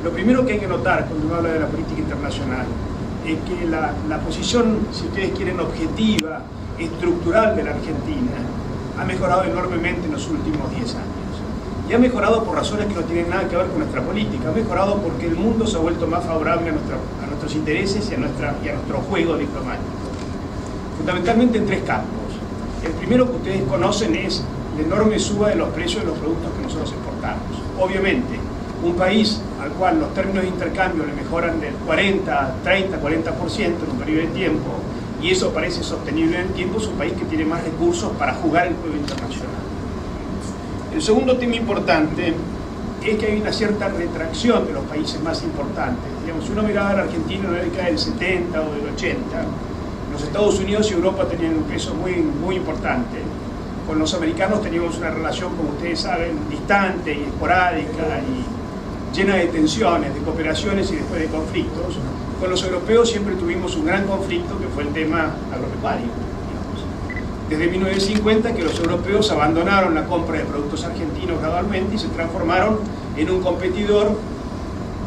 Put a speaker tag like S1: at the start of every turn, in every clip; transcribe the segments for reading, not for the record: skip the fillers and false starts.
S1: Lo primero que hay que notar cuando uno habla de la política internacional es que la posición, si ustedes quieren, objetiva, estructural de la Argentina ha mejorado enormemente en los últimos 10 años. Y ha mejorado por razones que no tienen nada que ver con nuestra política. Ha mejorado porque el mundo se ha vuelto más favorable a nuestros intereses y a nuestro juego diplomático. Fundamentalmente en 3 campos. El primero que ustedes conocen es la enorme suba de los precios de los productos que nosotros exportamos. Obviamente, un país al cual los términos de intercambio le mejoran del 40, 30, 40% en un periodo de tiempo, y eso parece sostenible en el tiempo, es un país que tiene más recursos para jugar el juego internacional. El segundo tema importante es que hay una cierta retracción de los países más importantes. Digamos, si uno miraba a la Argentina en la década del 70 o del 80, los Estados Unidos y Europa tenían un peso muy importante. Con los americanos teníamos una relación, como ustedes saben, distante y esporádica y llena de tensiones, de cooperaciones y después de conflictos. Con los europeos siempre tuvimos un gran conflicto que fue el tema agropecuario. Desde 1950 que los europeos abandonaron la compra de productos argentinos gradualmente y se transformaron en un competidor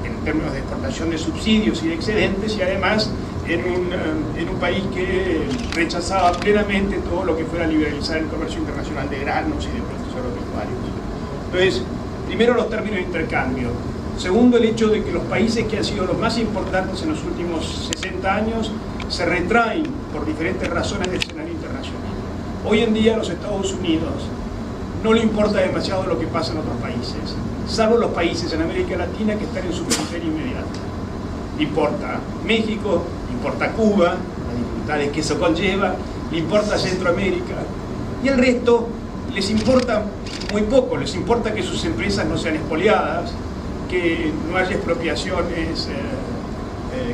S1: en términos de exportación de subsidios y de excedentes, y además en un país que rechazaba plenamente todo lo que fuera liberalizar el comercio internacional de granos y de productos agropecuarios. Entonces, primero los términos de intercambio. Segundo, el hecho de que los países que han sido los más importantes en los últimos 60 años se retraen por diferentes razones del escenario internacional. Hoy en día a los Estados Unidos no le importa demasiado lo que pasa en otros países, salvo los países en América Latina que están en su periferia inmediata. Le importa México, le importa Cuba, las dificultades que eso conlleva, le importa Centroamérica, y el resto les importa muy poco. Les importa que sus empresas no sean expoliadas, que no haya expropiaciones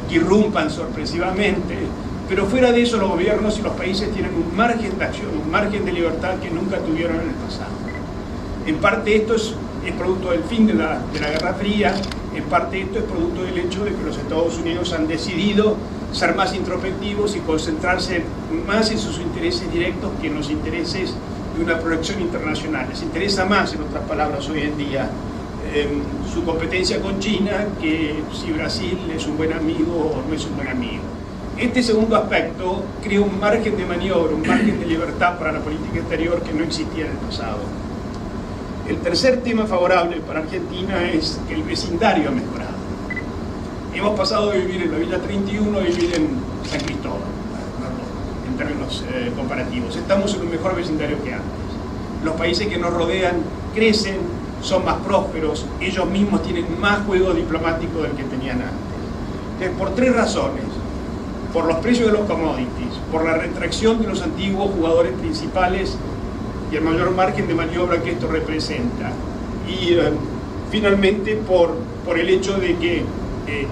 S1: que irrumpan sorpresivamente, pero fuera de eso los gobiernos y los países tienen un margen de acción, un margen de libertad que nunca tuvieron en el pasado. En parte esto es producto del fin de la Guerra Fría, en parte esto es producto del hecho de que los Estados Unidos han decidido ser más introspectivos y concentrarse más en sus intereses directos que en los intereses de una proyección internacional. Les interesa más, en otras palabras, hoy en día su competencia con China que si Brasil es un buen amigo o no es un buen amigo. Este segundo aspecto crea un margen de maniobra, un margen de libertad para la política exterior que no existía en el pasado. El tercer tema favorable para Argentina es que el vecindario ha mejorado. Hemos pasado de vivir en la Villa 31 a vivir en San Cristóbal, en términos comparativos. Estamos en un mejor vecindario que antes. Los países que nos rodean crecen, son más prósperos, ellos mismos tienen más juego diplomático del que tenían antes. Entonces, por 3 razones: por los precios de los commodities, por la retracción de los antiguos jugadores principales y el mayor margen de maniobra que esto representa, y finalmente por el hecho de que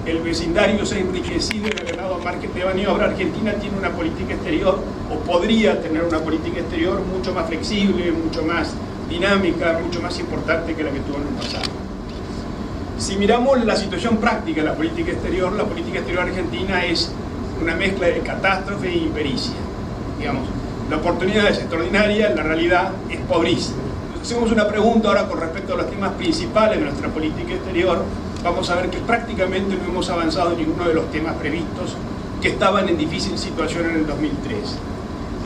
S1: el vecindario se ha enriquecido y ha ganado margen de maniobra, Argentina tiene una política exterior, o podría tener una política exterior mucho más flexible, mucho más dinámica, mucho más importante que la que tuvo en el pasado. Si miramos la situación práctica de la política exterior argentina es una mezcla de catástrofe e impericia. Digamos, la oportunidad es extraordinaria, la realidad es pobrísima. Hacemos una pregunta ahora con respecto a los temas principales de nuestra política exterior. Vamos a ver que prácticamente no hemos avanzado en ninguno de los temas previstos que estaban en difícil situación en el 2003.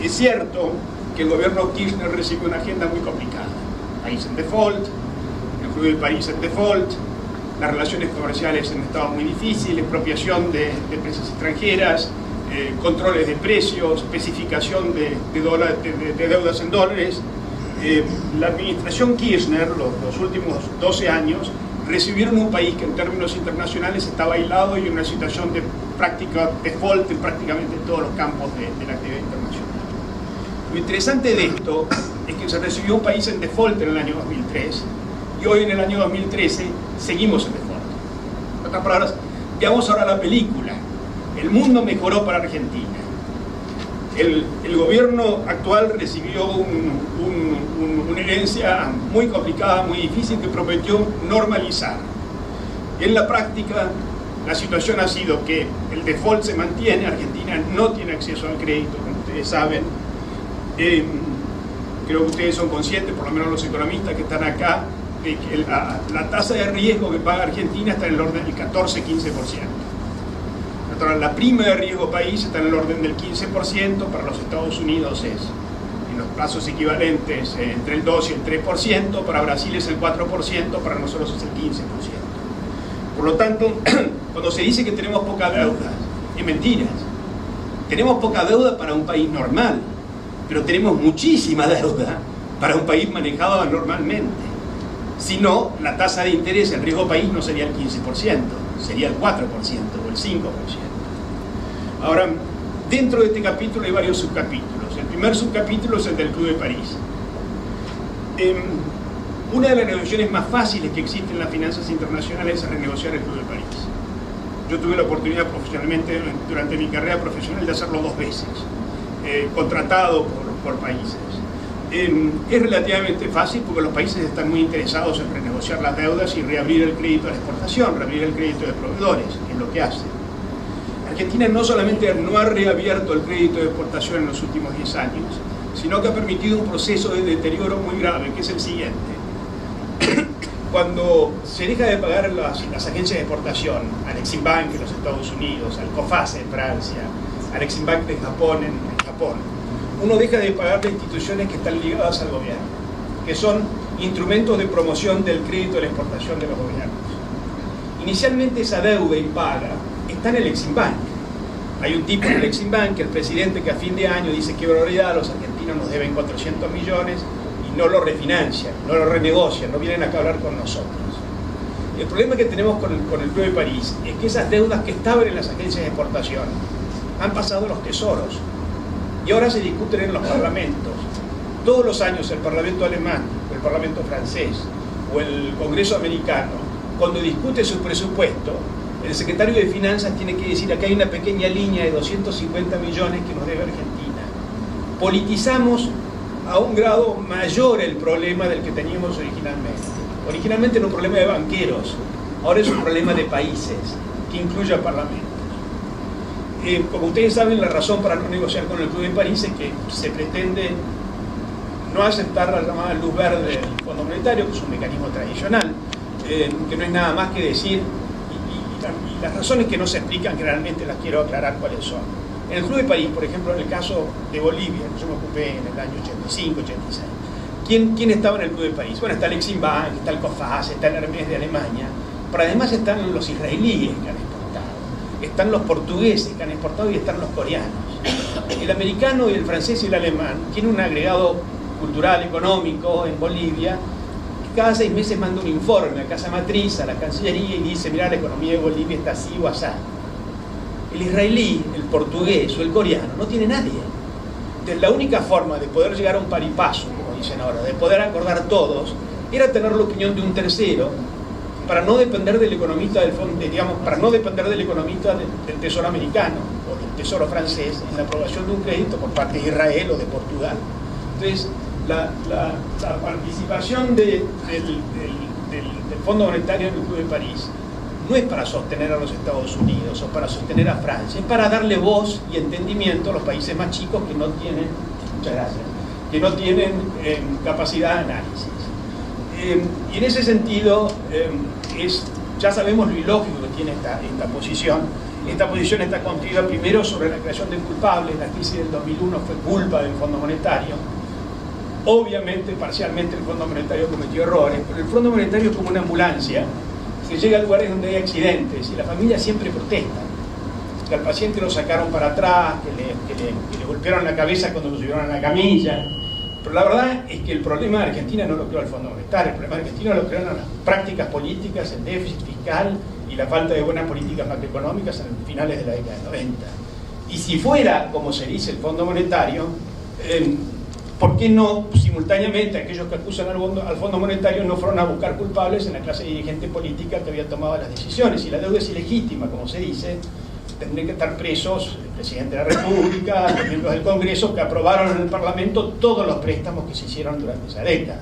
S1: Es cierto que el gobierno Kirchner recibe una agenda muy complicada. País en default, el flujo del país en default, las relaciones comerciales en estado muy difícil, expropiación de empresas extranjeras, controles de precios, especificación de deudas en dólares. La administración Kirchner, los últimos 12 años, recibieron un país que en términos internacionales estaba aislado y en una situación de práctica default en prácticamente todos los campos de la actividad internacional. Lo interesante de esto es que se recibió un país en default en el año 2003 y hoy en el año 2013 seguimos en default. En otras palabras, veamos ahora la película. El mundo mejoró para Argentina. El gobierno actual recibió una herencia muy complicada, muy difícil, que prometió normalizar. En la práctica, la situación ha sido que el default se mantiene, Argentina no tiene acceso al crédito, como ustedes saben. Creo que ustedes son conscientes, por lo menos los economistas que están acá, la tasa de riesgo que paga Argentina está en el orden del 14-15%. La prima de riesgo país está en el orden del 15%, para los Estados Unidos es, en los plazos equivalentes, entre el 2 y el 3%, para Brasil es el 4%, para nosotros es el 15%. Por lo tanto, cuando se dice que tenemos poca deuda, es mentira. Tenemos poca deuda para un país normal, pero tenemos muchísima deuda para un país manejado normalmente. Si no, la tasa de interés en riesgo país no sería el 15%, sería el 4% o el 5%. Ahora, dentro de este capítulo hay varios subcapítulos. El primer subcapítulo es el del Club de París. Una de las negociaciones más fáciles que existen en las finanzas internacionales es renegociar el Club de París. Yo tuve la oportunidad profesionalmente, durante mi carrera profesional, de hacerlo 2 veces, contratado por países. Es relativamente fácil porque los países están muy interesados en renegociar las deudas y reabrir el crédito a la exportación, reabrir el crédito de proveedores, que es lo que hacen. Argentina no solamente no ha reabierto el crédito de exportación en los últimos 10 años, sino que ha permitido un proceso de deterioro muy grave, que es el siguiente. Cuando se deja de pagar las agencias de exportación, al Exim Bank en los Estados Unidos, al COFACE en Francia, al Exim Bank de Japón en Japón, uno deja de pagar las instituciones que están ligadas al gobierno, que son instrumentos de promoción del crédito de la exportación de los gobiernos. Inicialmente esa deuda impaga está en el Exim Bank. Hay un tipo en el Exim Bank, el presidente, que a fin de año dice: qué barbaridad, los argentinos nos deben 400 millones, y no lo refinancian, no lo renegocian, no vienen acá a hablar con nosotros. El problema que tenemos con el Club de París es que esas deudas que estaban en las agencias de exportación han pasado a los tesoros y ahora se discuten en los parlamentos. Todos los años el Parlamento alemán, o el Parlamento francés, o el Congreso americano, cuando discute su presupuesto, el secretario de Finanzas tiene que decir: acá hay una pequeña línea de 250 millones que nos debe Argentina. Politizamos a un grado mayor el problema del que teníamos originalmente. Originalmente era un problema de banqueros, ahora es un problema de países, que incluye a parlamentos. Como ustedes saben, la razón para no negociar con el Club de París es que se pretende no aceptar la llamada luz verde del Fondo Monetario, que es un mecanismo tradicional, que no es nada más que decir, y las razones que no se explican, que realmente las quiero aclarar cuáles son. En el Club de París, por ejemplo, en el caso de Bolivia, que yo me ocupé en el año 85, 86, ¿quién estaba en el Club de París? Bueno, está el Exim Bank, está el COFACE, está el Hermes de Alemania, pero además están los israelíes que han exportado, están los portugueses que han exportado y están los coreanos. El americano y el francés y el alemán tienen un agregado cultural, económico en Bolivia, que cada 6 meses manda un informe a Casa Matriz, a la Cancillería, y dice: mirá, la economía de Bolivia está así o asá. El israelí, el portugués o el coreano no tiene nadie. Entonces, la única forma de poder llegar a un paripaso, como dicen ahora, de poder acordar todos, era tener la opinión de un tercero, para no depender del economista del fondo, digamos, para no depender del economista del Tesoro americano o del Tesoro francés en la aprobación de un crédito por parte de Israel o de Portugal. Entonces, la participación del Fondo Monetario en el Club de París no es para sostener a los Estados Unidos o para sostener a Francia, es para darle voz y entendimiento a los países más chicos que no tienen, muchas gracias, que no tienen capacidad de análisis. Y en ese sentido, ya sabemos lo ilógico que tiene esta posición. Esta posición está construida primero sobre la creación de culpables. La crisis del 2001 fue culpa del Fondo Monetario. Obviamente, parcialmente, el Fondo Monetario cometió errores, pero el Fondo Monetario es como una ambulancia. Se llega a lugares donde hay accidentes y la familia siempre protesta. Que al paciente lo sacaron para atrás, que le golpearon la cabeza cuando lo subieron a la camilla. Pero la verdad es que el problema de Argentina no lo creó el Fondo Monetario. El problema de Argentina lo crearon las prácticas políticas, el déficit fiscal y la falta de buenas políticas macroeconómicas en finales de la década de 90. Y si fuera, como se dice, el Fondo Monetario, ¿por qué no simultáneamente aquellos que acusan al Fondo Monetario no fueron a buscar culpables en la clase dirigente política que había tomado las decisiones? Si la deuda es ilegítima, como se dice, tendrían que estar presos el presidente de la República, los miembros del Congreso que aprobaron en el Parlamento todos los préstamos que se hicieron durante esa década.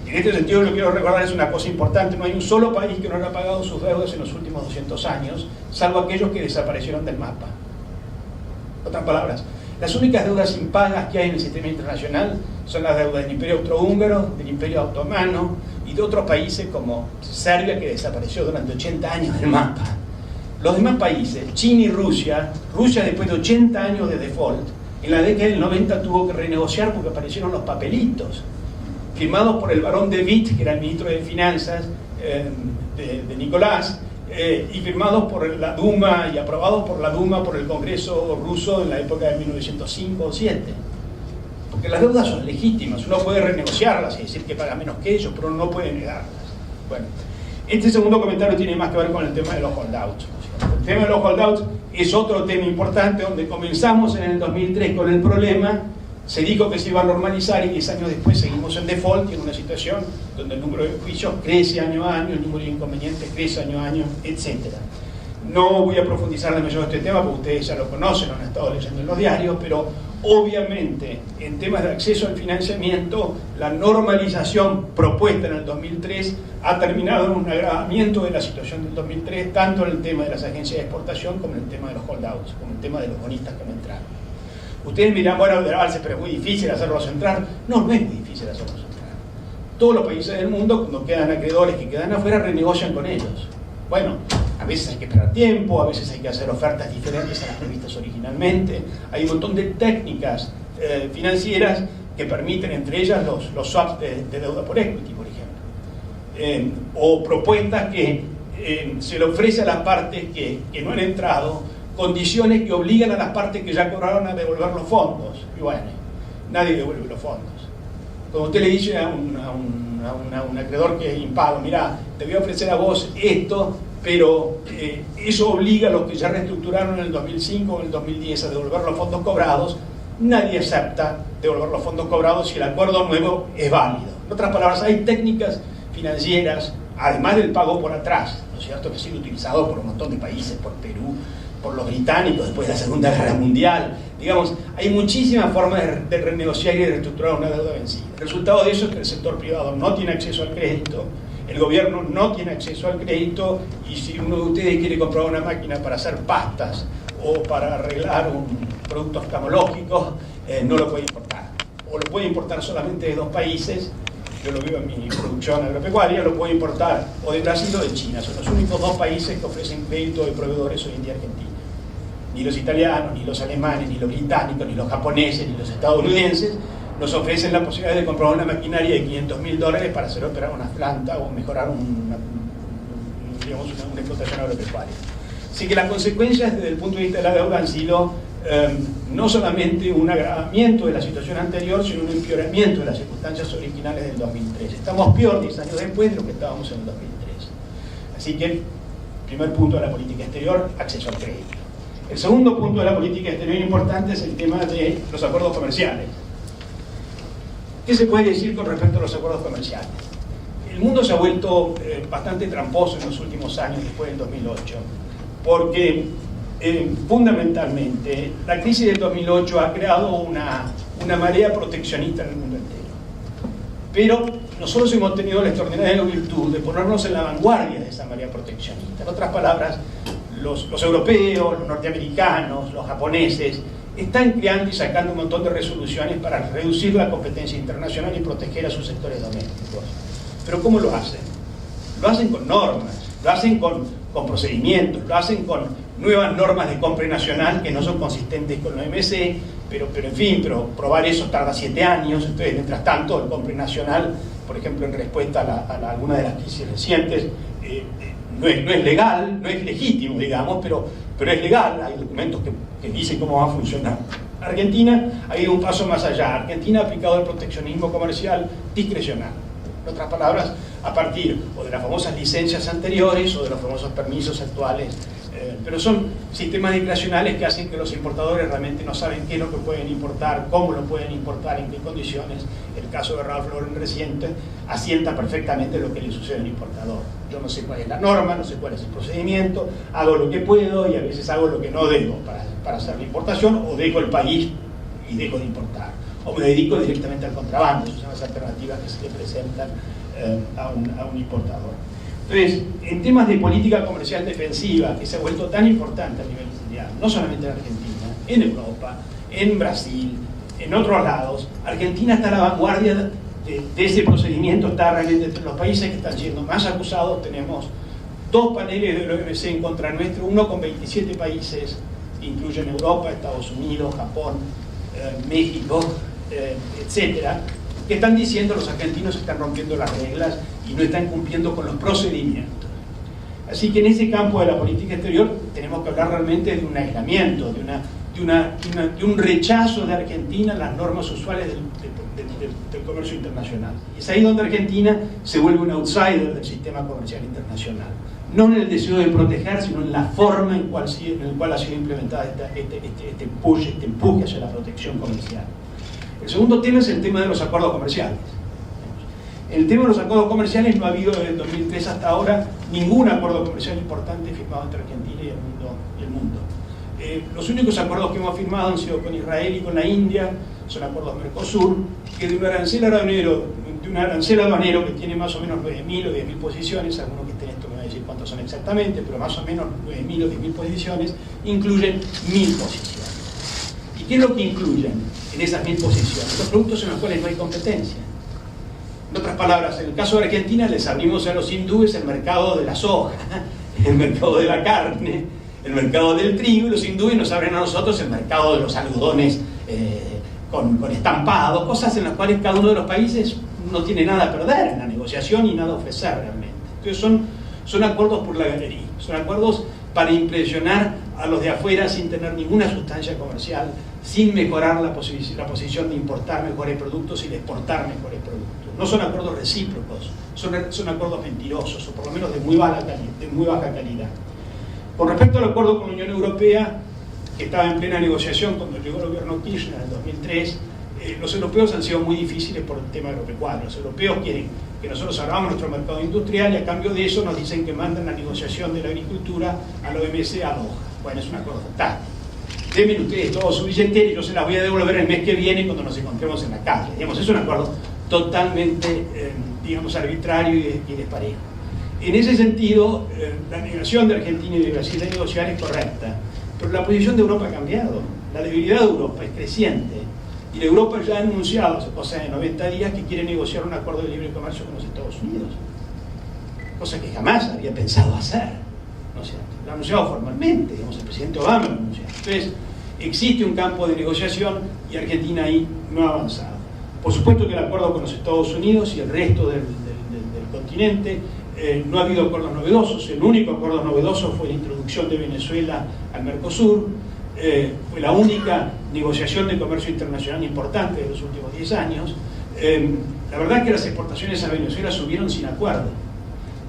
S1: En este sentido, lo que quiero recordar es una cosa importante: no hay un solo país que no haya pagado sus deudas en los últimos 200 años, salvo aquellos que desaparecieron del mapa. En otras palabras, las únicas deudas impagas que hay en el sistema internacional son las deudas del Imperio Austrohúngaro, del Imperio Otomano,
S2: y de otros países como Serbia, que desapareció durante 80 años del mapa. Los demás países, China y Rusia después de 80 años de default, en la década del 90 tuvo que renegociar porque aparecieron los papelitos, firmados por el barón de Witt, que era el ministro de Finanzas de Nicolás, y firmados por la Duma y aprobados por la Duma, por el Congreso ruso en la época de 1905 o 1907. Porque las deudas son legítimas, uno puede renegociarlas y decir que paga menos que ellos, pero uno no puede negarlas. Bueno, este segundo comentario tiene más que ver con el tema de los holdouts. El tema de los holdouts es otro tema importante, donde comenzamos en el 2003 con el problema, se dijo que se iba a normalizar y 10 años después seguimos en default y en una situación donde el número de juicios crece año a año, el número de inconvenientes crece año a año, etc. No voy a profundizar demasiado en este tema porque ustedes ya lo conocen, lo han estado leyendo en los diarios, pero obviamente en temas de acceso al financiamiento, la normalización propuesta en el 2003 ha terminado en un agravamiento de la situación del 2003, tanto en el tema de las agencias de exportación como en el tema de los holdouts, como en el tema de los bonistas que no entraron. Ustedes dirán, bueno, pero es muy difícil hacerlos entrar. No, no es muy difícil hacerlos entrar. Todos los países del mundo, cuando quedan acreedores que quedan afuera, renegocian con ellos. Bueno, a veces hay que esperar tiempo, a veces hay que hacer ofertas diferentes a las previstas originalmente. Hay un montón de técnicas financieras que permiten, entre ellas los swaps de deuda por equity, por ejemplo. O propuestas que se le ofrece a las partes que no han entrado, condiciones que obligan a las partes que ya cobraron a devolver los fondos. Y bueno, nadie devuelve los fondos. Cuando usted le dice a un acreedor que es impago, mira, te voy a ofrecer a vos esto, pero eso obliga a los que ya reestructuraron en el 2005 o en el 2010 a devolver los fondos cobrados, nadie acepta devolver los fondos cobrados si el acuerdo nuevo es válido. En otras palabras, hay técnicas financieras, además del pago por atrás, ¿no es cierto?, que ha sido utilizado por un montón de países, por Perú, por los británicos después de la Segunda Guerra Mundial. Digamos, hay muchísimas formas de renegociar y de reestructurar una deuda vencida. El resultado de eso es que el sector privado no tiene acceso al crédito, el gobierno no tiene acceso al crédito, y si uno de ustedes quiere comprar una máquina para hacer pastas o para arreglar un producto oftalmológico, no lo puede importar. O lo puede importar solamente de dos países. Yo lo veo en mi producción agropecuaria, lo puedo importar o de Brasil o de China. Son los únicos dos países que ofrecen crédito de proveedores hoy en día Argentina. Ni los italianos, ni los alemanes, ni los británicos, ni los japoneses, ni los estadounidenses nos ofrecen la posibilidad de comprar una maquinaria de $500.000 para hacer operar una planta o mejorar una explotación agropecuaria. Así que las consecuencias desde el punto de vista de la deuda han sido no solamente un agravamiento de la situación anterior, sino un empeoramiento de las circunstancias originales del 2003. Estamos peor 10 años después de lo que estábamos en el 2003. Así que, primer punto de la política exterior, acceso al crédito. El segundo punto de la política exterior importante es el tema de los acuerdos comerciales. ¿Qué se puede decir con respecto a los acuerdos comerciales? El mundo se ha vuelto bastante tramposo en los últimos años, después del 2008, porque fundamentalmente la crisis del 2008 ha creado una marea proteccionista en el mundo entero. Pero nosotros hemos tenido la extraordinaria virtud de ponernos en la vanguardia de esa marea proteccionista. En otras palabras, los europeos, los norteamericanos, los japoneses están creando y sacando un montón de resoluciones para reducir la competencia internacional y proteger a sus sectores domésticos. Pero ¿cómo lo hacen? Lo hacen con normas, lo hacen con procedimientos, lo hacen con nuevas normas de compra nacional que no son consistentes con la OMC, pero probar eso tarda 7 años. Entonces, mientras tanto, el compra nacional, por ejemplo, en respuesta a alguna de las crisis recientes, no es legal, no es legítimo, digamos, pero es legal. Hay documentos que dicen cómo va a funcionar. Argentina ha ido un paso más allá. Argentina ha aplicado el proteccionismo comercial discrecional. En otras palabras, a partir o de las famosas licencias anteriores o de los famosos permisos actuales, pero son sistemas discrecionales que hacen que los importadores realmente no saben qué es lo que pueden importar, cómo lo pueden importar, en qué condiciones. El caso de Ralph Lauren reciente asienta perfectamente lo que le sucede al importador. Yo no sé cuál es la norma, no sé cuál es el procedimiento, hago lo que puedo y a veces hago lo que no debo para hacer la importación, o dejo el país y dejo de importar, o me dedico directamente al contrabando. Esas son las alternativas que se le presentan a un importador. Entonces, en temas de política comercial defensiva, que se ha vuelto tan importante a nivel mundial, no solamente en Argentina, en Europa, en Brasil, en otros lados, Argentina está a la vanguardia de ese procedimiento está realmente entre los países que están siendo más acusados. Tenemos 2 paneles de la OMC en contra nuestro, uno con 27 países, incluyen Europa, Estados Unidos, Japón, México, etcétera, que están diciendo los argentinos están rompiendo las reglas y no están cumpliendo con los procedimientos. Así que en ese campo de la política exterior tenemos que hablar realmente de un aislamiento, de un rechazo de Argentina a las normas usuales del comercio internacional. Es ahí donde Argentina se vuelve un outsider del sistema comercial internacional. No en el deseo de proteger, sino en la forma en el cual ha sido implementada este empuje hacia la protección comercial. El segundo tema es el tema de los acuerdos comerciales. En el tema de los acuerdos comerciales no ha habido desde el 2003 hasta ahora ningún acuerdo comercial importante firmado entre Argentina y el mundo. Los únicos acuerdos que hemos firmado han sido con Israel y con la India, son acuerdos Mercosur, que de un arancel aduanero que tiene más o menos 9.000 o 10.000 posiciones, algunos que estén esto me van a decir cuántos son exactamente, pero más o menos 9.000 o 10.000 posiciones, incluyen 1.000 posiciones. ¿Y qué es lo que incluyen en esas 1.000 posiciones? Los productos en los cuales no hay competencia. En otras palabras, en el caso de Argentina les abrimos a los hindúes el mercado de la soja, el mercado de la carne, el mercado del trigo, y los hindúes nos abren a nosotros el mercado de los algodones con estampado, cosas en las cuales cada uno de los países no tiene nada a perder en la negociación y nada a ofrecer realmente. Entonces son acuerdos por la galería, son acuerdos para impresionar a los de afuera sin tener ninguna sustancia comercial, sin mejorar la posición de importar mejores productos y de exportar mejores productos. No son acuerdos recíprocos, son acuerdos mentirosos, o por lo menos de muy baja calidad. Con respecto al acuerdo con la Unión Europea, que estaba en plena negociación cuando llegó el gobierno Kirchner en el 2003, los europeos han sido muy difíciles por el tema agropecuario. Los europeos quieren que nosotros abramos nuestro mercado industrial y a cambio de eso nos dicen que mandan la negociación de la agricultura a la OMC a Doha. Bueno, es un acuerdo fantástico. Denme ustedes todo su billetera y yo se las voy a devolver el mes que viene cuando nos encontremos en la calle. Digamos, es un acuerdo totalmente, arbitrario y desparejo. En ese sentido, la negación de Argentina y de Brasil de negociar es correcta, pero la posición de Europa ha cambiado. La debilidad de Europa es creciente y la Europa ya ha anunciado hace cosa de 90 días que quiere negociar un acuerdo de libre comercio con los Estados Unidos, cosa que jamás había pensado hacer, ¿no es cierto? Lo ha anunciado formalmente, digamos, el presidente Obama lo ha anunciado. Entonces, existe un campo de negociación y Argentina ahí no ha avanzado. Por supuesto que el acuerdo con los Estados Unidos y el resto del continente, no ha habido acuerdos novedosos. El único acuerdo novedoso fue la introducción de Venezuela al Mercosur. Fue la única negociación de comercio internacional importante de los últimos 10 años. La verdad es que las exportaciones a Venezuela subieron sin acuerdo.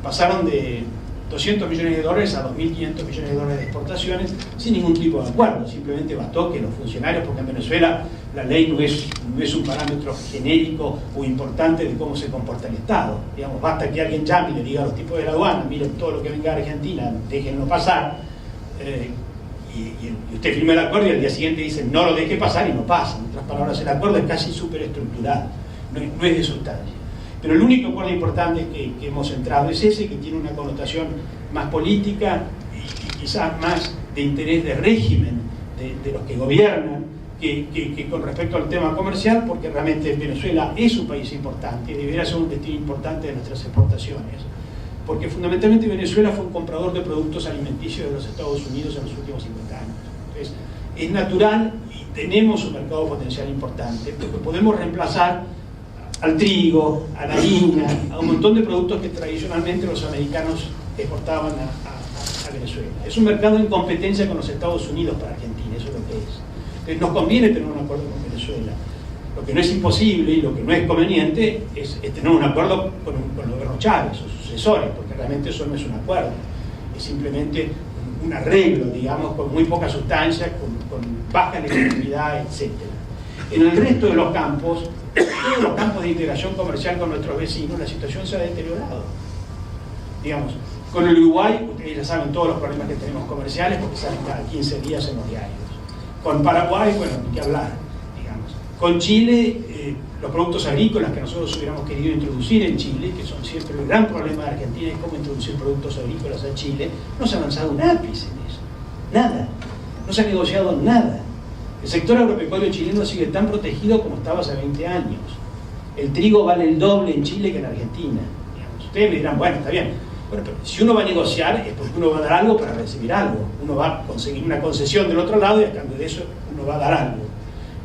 S2: Pasaron de $200 millones a $2.500 millones de exportaciones sin ningún tipo de acuerdo. Simplemente bastó que los funcionarios, porque en Venezuela la ley no es un parámetro genérico o importante de cómo se comporta el Estado. Digamos, basta que alguien llame y le diga a los tipos de la aduana, miren todo lo que venga a Argentina, déjenlo pasar, y usted firma el acuerdo y al día siguiente dice no lo deje pasar y no pasa. En otras palabras, el acuerdo es casi superestructurado, no es de sustancia. Pero el único acuerdo importante que hemos entrado es ese, que tiene una connotación más política y quizás más de interés de régimen de los que gobiernan que con respecto al tema comercial, porque realmente Venezuela es un país importante y debería ser un destino importante de nuestras exportaciones, porque fundamentalmente Venezuela fue un comprador de productos alimenticios de los Estados Unidos en los últimos 50 años. Entonces, es natural y tenemos un mercado potencial importante, porque podemos reemplazar al trigo, a la harina, a un montón de productos que tradicionalmente los americanos exportaban a Venezuela. Es un mercado en competencia con los Estados Unidos para Argentina, eso es lo que es. Entonces nos conviene tener un acuerdo con Venezuela. Lo que no es imposible y lo que no es conveniente es tener un acuerdo con el gobierno Chávez, sus sucesores, porque realmente eso no es un acuerdo, es simplemente un arreglo, digamos, con muy poca sustancia, con baja legitimidad, etc. En el resto de los campos, todos los campos de integración comercial con nuestros vecinos, la situación se ha deteriorado. Digamos, con el Uruguay, ustedes ya saben todos los problemas que tenemos comerciales, porque salen cada 15 días en los diarios. Con Paraguay, bueno, ni que hablar, digamos. Con Chile, los productos agrícolas que nosotros hubiéramos querido introducir en Chile, que son siempre el gran problema de Argentina, es cómo introducir productos agrícolas a Chile, no se ha avanzado un ápice en eso. Nada. No se ha negociado nada. El sector agropecuario chileno sigue tan protegido como estaba hace 20 años. El trigo vale el doble en Chile que en Argentina. Digamos. Ustedes me dirán, bueno, está bien. Bueno, pero si uno va a negociar es porque uno va a dar algo para recibir algo. Uno va a conseguir una concesión del otro lado y a cambio de eso uno va a dar algo.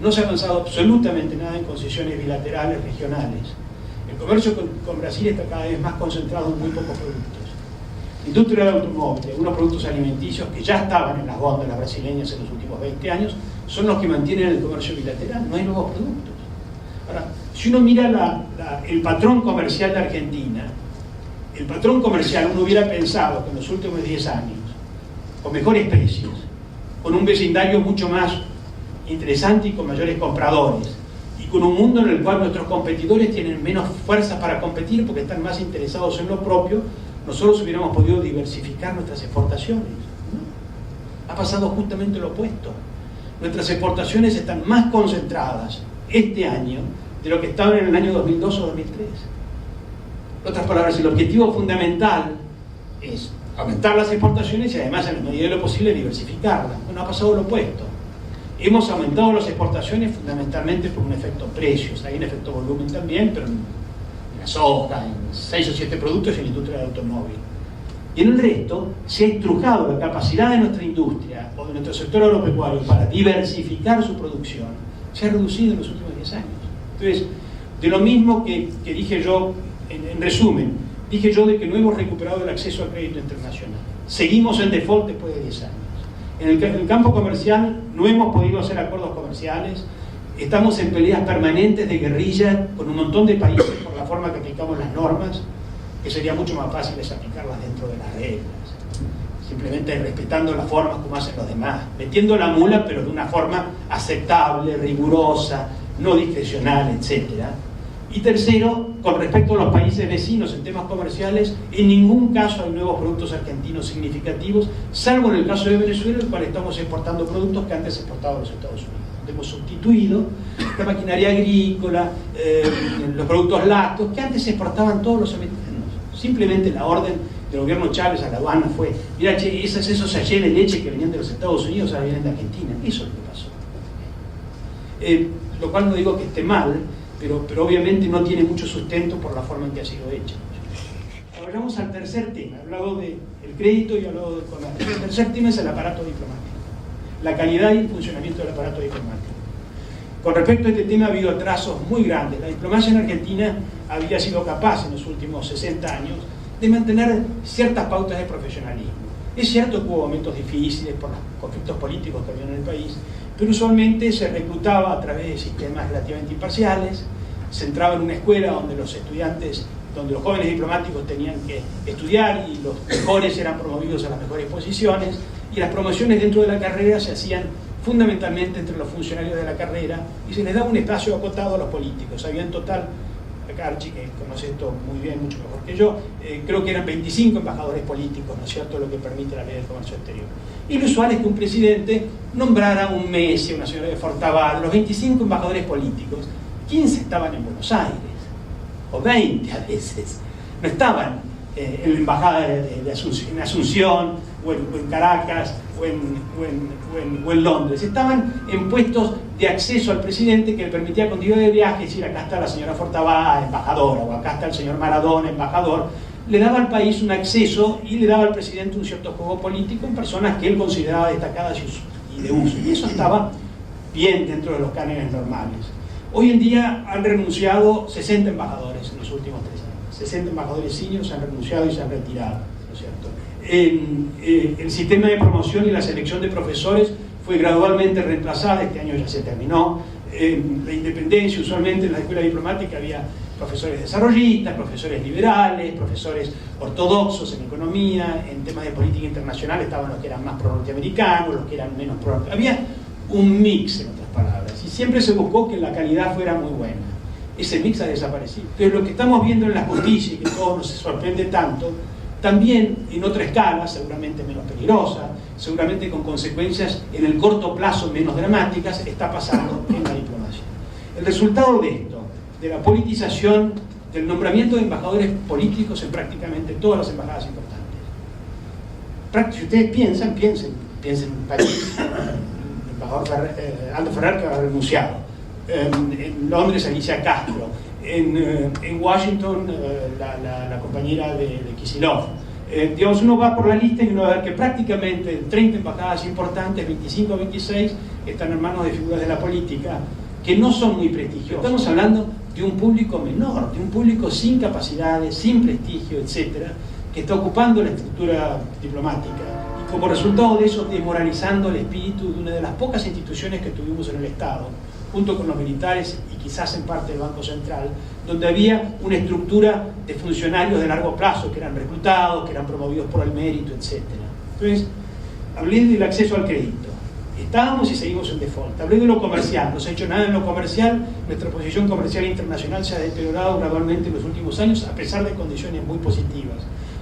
S2: No se ha avanzado absolutamente nada en concesiones bilaterales, regionales. El comercio con Brasil está cada vez más concentrado en muy pocos productos. Industria del automóvil, algunos productos alimenticios que ya estaban en las góndolas brasileñas en los últimos 20 años, son los que mantienen el comercio bilateral, no hay nuevos productos. Ahora, si uno mira el patrón comercial de Argentina, el patrón comercial uno hubiera pensado que en los últimos 10 años, con mejores precios, con un vecindario mucho más interesante y con mayores compradores, y con un mundo en el cual nuestros competidores tienen menos fuerza para competir porque están más interesados en lo propio, nosotros hubiéramos podido diversificar nuestras exportaciones. ¿No? Ha pasado justamente lo opuesto. Nuestras exportaciones están más concentradas este año de lo que estaban en el año 2002 o 2003. En otras palabras, el objetivo fundamental es aumentar las exportaciones y además, en la medida de lo posible, diversificarlas. Bueno, ha pasado lo opuesto. Hemos aumentado las exportaciones fundamentalmente por un efecto precios. Hay un efecto volumen también, pero en la soja, en 6 o 7 productos y en la industria del automóvil. Y en el resto se ha estrujado la capacidad de nuestra industria o de nuestro sector agropecuario para diversificar su producción. Se ha reducido en los últimos 10 años. Entonces, de lo mismo que dije yo, en resumen, dije yo de que no hemos recuperado el acceso al crédito internacional. Seguimos en default después de 10 años. En el campo comercial no hemos podido hacer acuerdos comerciales, estamos en peleas permanentes de guerrilla con un montón de países por la forma que aplicamos las normas, que sería mucho más fácil aplicarlas dentro de las reglas, simplemente respetando las formas como hacen los demás, metiendo la mula pero de una forma aceptable, rigurosa, no discrecional, etc. Y tercero, con respecto a los países vecinos en temas comerciales, en ningún caso hay nuevos productos argentinos significativos, salvo en el caso de Venezuela, en el cual estamos exportando productos que antes exportaban los Estados Unidos. Hemos sustituido la maquinaria agrícola, los productos lácteos, que antes exportaban todos los americanos. Simplemente la orden del gobierno Chávez a la aduana fue, mira, che, esos sachets de leche que venían de los Estados Unidos ahora vienen de Argentina. Eso es lo que pasó. Lo cual no digo que esté mal, pero obviamente no tiene mucho sustento por la forma en que ha sido hecha. Ahora vamos al tercer tema. He hablado del crédito y he hablado del comercio. El tercer tema es el aparato diplomático, la calidad y el funcionamiento del aparato diplomático. Con respecto a este tema ha habido atrasos muy grandes. La diplomacia en Argentina había sido capaz en los últimos 60 años de mantener ciertas pautas de profesionalismo. Es cierto que hubo momentos difíciles por los conflictos políticos que había en el país, pero usualmente se reclutaba a través de sistemas relativamente imparciales, se entraba en una escuela donde los estudiantes, donde los jóvenes diplomáticos tenían que estudiar y los mejores eran promovidos a las mejores posiciones, y las promociones dentro de la carrera se hacían fundamentalmente entre los funcionarios de la carrera y se les daba un espacio acotado a los políticos. Había en total, Archie, que conoce esto muy bien, mucho mejor que yo, creo que eran 25 embajadores políticos, ¿no es cierto?, lo que permite la ley del comercio exterior. Y lo usual es que un presidente nombrara un Messi, una señora de Fortabat, los 25 embajadores políticos, 15 estaban en Buenos Aires, o 20 a veces, no estaban en la embajada en Asunción, o en Caracas, o en Londres, estaban en puestos de acceso al presidente que le permitía continuidad de viaje, decir, acá está la señora Fortabat, embajadora, o acá está el señor Maradona, embajador. Le daba al país un acceso y le daba al presidente un cierto juego político en personas que él consideraba destacadas y de uso. Y eso estaba bien dentro de los cánones normales. Hoy en día han renunciado 60 embajadores en los últimos 3 años. 60 embajadores seniors han renunciado y se han retirado, ¿no es cierto? El sistema de promoción y la selección de profesores fue gradualmente reemplazada, este año ya se terminó. La independencia, usualmente en la escuela diplomática había profesores desarrollistas, profesores liberales, profesores ortodoxos en economía, en temas de política internacional estaban los que eran más pro-norteamericanos, los que eran menos pro. Había un mix, en otras palabras, y siempre se buscó que la calidad fuera muy buena. Ese mix ha desaparecido. Pero lo que estamos viendo en la justicia, y que todo nos sorprende tanto, también en otra escala, seguramente menos peligrosa, seguramente con consecuencias en el corto plazo menos dramáticas, está pasando en la diplomacia. El resultado de esto, de la politización del nombramiento de embajadores políticos en prácticamente todas las embajadas importantes. Si ustedes piensen en París, el embajador Aldo Ferrer, que ha renunciado, en Londres Alicia Castro, en Washington la compañera de Kicillof. Digamos, uno va por la lista y uno va a ver que prácticamente 30 embajadas importantes, 25 o 26, están en manos de figuras de la política que no son muy prestigiosas. Estamos hablando de un público menor, de un público sin capacidades, sin prestigio, etcétera, que está ocupando la estructura diplomática y como resultado de eso desmoralizando el espíritu de una de las pocas instituciones que tuvimos en el Estado, junto con los militares y quizás en parte del Banco Central, donde había una estructura de funcionarios de largo plazo que eran reclutados, que eran promovidos por el mérito, etc. Entonces, hablé del acceso al crédito. Estábamos y seguimos en default. Hablé de lo comercial. No se ha hecho nada en lo comercial. Nuestra posición comercial internacional se ha deteriorado gradualmente en los últimos años, a pesar de condiciones muy positivas.